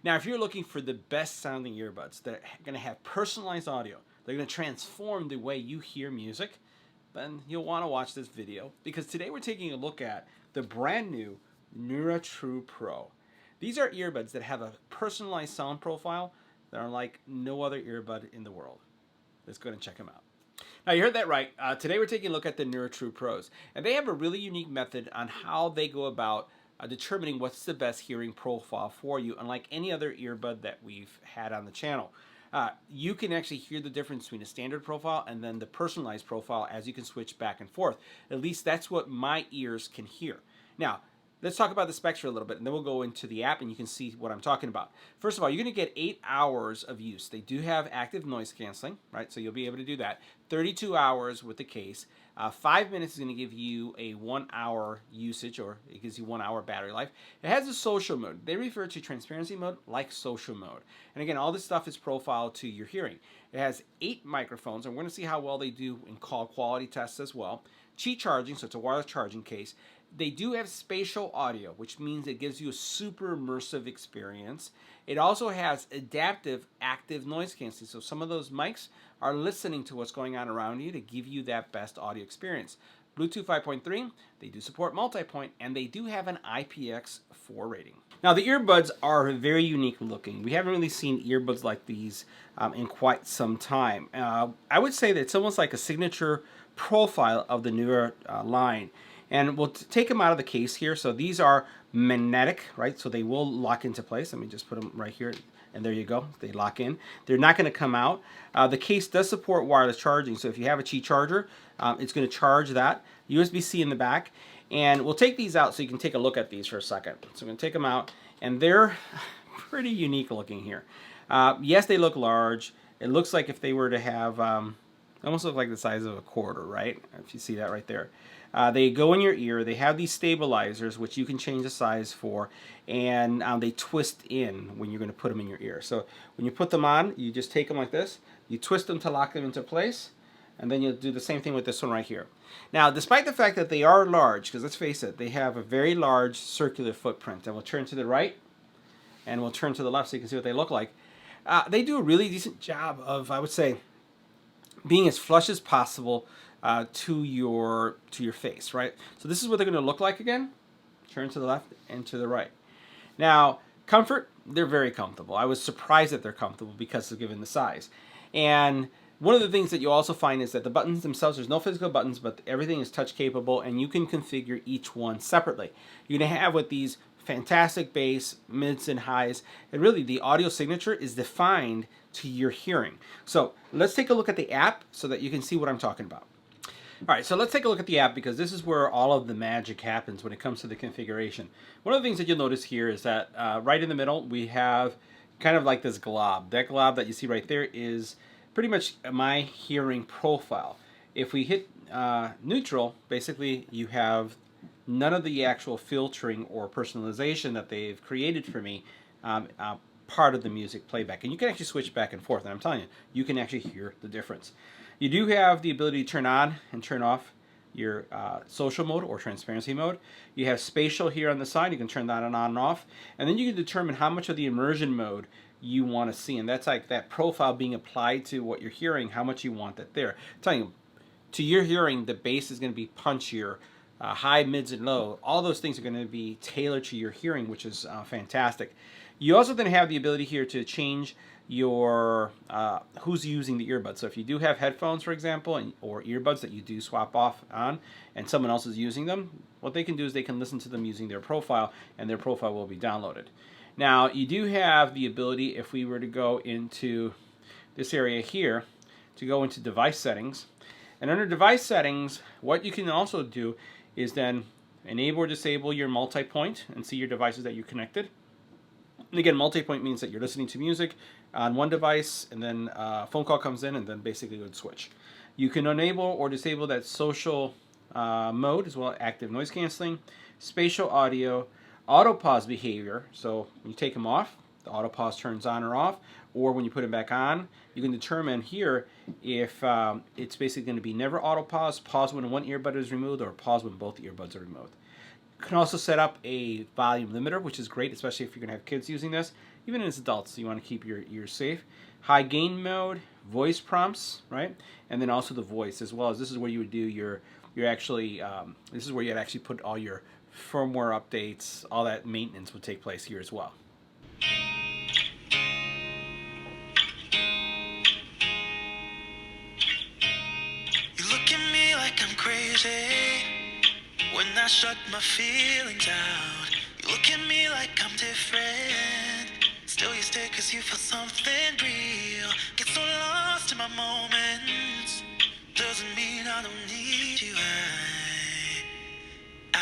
Now, if you're looking for the best sounding earbuds that are going to have personalized audio, they're going to transform the way you hear music, then you'll want to watch this video, because today we're taking a look at the brand new Nura True Pro. These are earbuds that have a personalized sound profile that are like no other earbud in the world. Let's go ahead and check them out. Now, you heard that right. Today we're taking a look at the Nura True Pros, and they have a really unique method on how they go about determining what's the best hearing profile for you, unlike any other earbud that we've had on the channel. You can actually hear the difference between a standard profile and then the personalized profile, as you can switch back and forth. At least that's what my ears can hear. Now, let's talk about the specs for a little bit, and then we'll go into the app and you can see what I'm talking about. First of all, you're going to get 8 hours of use. They do have active noise canceling, right? So you'll be able to do that. 32 hours with the case. 5 minutes is going to give you a 1 hour usage, or it gives you 1 hour battery life. It has a social mode. They refer to transparency mode like social mode. And again, all this stuff is profiled to your hearing. It has 8 microphones, and we're going to see how well they do in call quality tests as well. Qi charging, so it's a wireless charging case. They do have spatial audio, which means it gives you a super immersive experience. It also has adaptive active noise canceling, so some of those mics are listening to what's going on around you to give you that best audio experience. Bluetooth 5.3, they do support multi-point, and they do have an IPX4 rating. Now, the earbuds are very unique looking. We haven't really seen earbuds like these in quite some time. I would say that it's almost like a signature profile of the Nura line. And we'll take them out of the case here. So these are magnetic, right? So they will lock into place. Let me just put them right here. And there you go. They lock in. They're not going to come out. The case does support wireless charging. So if you have a Qi charger, it's going to charge that. USB-C in the back. And we'll take these out so you can take a look at these for a second. So I'm going to take them out. And they're pretty unique looking here. Yes, they look large. It looks like if they were to have... almost look like the size of a quarter, right? If you see that right there. They go in your ear. They have these stabilizers, which you can change the size for, and they twist in when you're going to put them in your ear. So when you put them on, you just take them like this. You twist them to lock them into place, and then you'll do the same thing with this one right here. Now, despite the fact that they are large, because let's face it, they have a very large circular footprint, and we'll turn to the right, and we'll turn to the left so you can see what they look like. They do a really decent job of, I would say, being as flush as possible to your face, right? So this is what they're going to look like again. Turn to the left and to the right. Now, comfort, they're very comfortable. I was surprised that they're comfortable because of given the size. And one of the things that you also find is that the buttons themselves, there's no physical buttons, but everything is touch capable, and you can configure each one separately. You're going to have with these fantastic bass, mids, and highs, and really the audio signature is defined to your hearing. So let's take a look at the app so that you can see what I'm talking about. All right, so let's take a look at the app, because this is where all of the magic happens when it comes to the configuration. One of the things that you'll notice here is that right in the middle we have kind of like this glob. That glob that you see right there is pretty much my hearing profile. If we hit neutral, basically you have none of the actual filtering or personalization that they've created for me part of the music playback. And you can actually switch back and forth, and I'm telling you, you can actually hear the difference. You do have the ability to turn on and turn off your social mode or transparency mode. You have spatial here on the side. You can turn that on and off. And then you can determine how much of the immersion mode you want to see. And that's like that profile being applied to what you're hearing, how much you want that there. I'm telling you, to your hearing, the bass is going to be punchier. High, mids, and low, all those things are going to be tailored to your hearing, which is fantastic. You also then have the ability here to change your who's using the earbuds. So if you do have headphones, for example, or earbuds that you do swap off on, and someone else is using them, what they can do is they can listen to them using their profile, and their profile will be downloaded. Now, you do have the ability, if we were to go into this area here, to go into device settings. And under device settings, what you can also do is then enable or disable your multi-point and see your devices that you connected. And again, multi-point means that you're listening to music on one device, and then a phone call comes in, and then basically it would switch. You can enable or disable that social mode as well, active noise canceling, spatial audio, auto pause behavior. So when you take them off, the auto pause turns on or off, or when you put it back on, you can determine here if it's basically going to be never auto pause, pause when one earbud is removed, or pause when both earbuds are removed. You can also set up a volume limiter, which is great, especially if you're going to have kids using this. even as adults, you want to keep your ears safe. High gain mode, voice prompts, right? And then also the voice as well as this is where you would do your actually, this is where you'd actually put all your firmware updates, all that maintenance would take place here as well. You look at me like I'm crazy when I shut my feelings out. You look at me like I'm different. Still you stay cause you feel something real. Get so lost in my moments. Doesn't mean I don't need you. I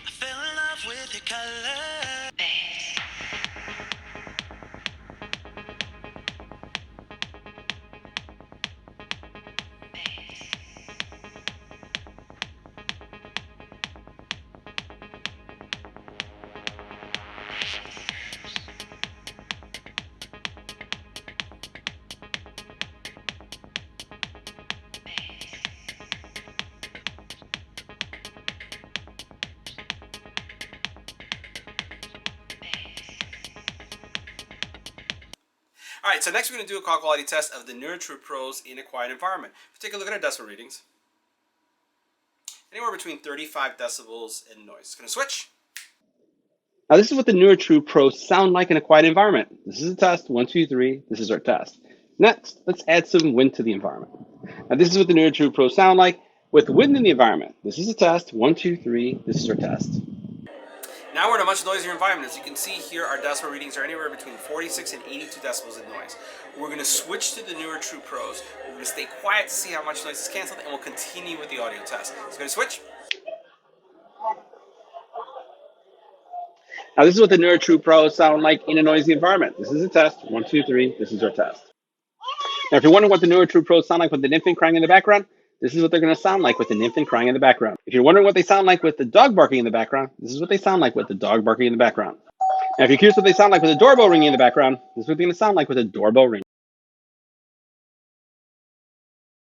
fell in love with your color. All right, so next we're going to do a call quality test of the Nura True Pros in a quiet environment. If you take a look at our decibel readings, anywhere between 35 decibels in noise. It's going to switch. Now this is what the Nura True Pros sound like in a quiet environment. This is a test, 1, 2, 3, this is our test. Next, let's add some wind to the environment. Now this is what the Nura True Pros sound like with wind in the environment. This is a test, 1, 2, 3, this is our test. Now we're in a much noisier environment. As you can see here, our decibel readings are anywhere between 46 and 82 decibels in noise. We're going to switch to the Nura True Pros. We're going to stay quiet to see how much noise is canceled, and we'll continue with the audio test. So going to switch. Now this is what the Nura True Pros sound like in a noisy environment. This is a test, 1, 2, 3, this is our test. Now if you're wondering what the Nura True Pros sound like with an infant crying in the background, this is what they're going to sound like with an infant crying in the background. If you're wondering what they sound like with the dog barking in the background, this is what they sound like with the dog barking in the background. Now, if you're curious what they sound like with a doorbell ringing in the background, this is what they're going to sound like with a doorbell ringing.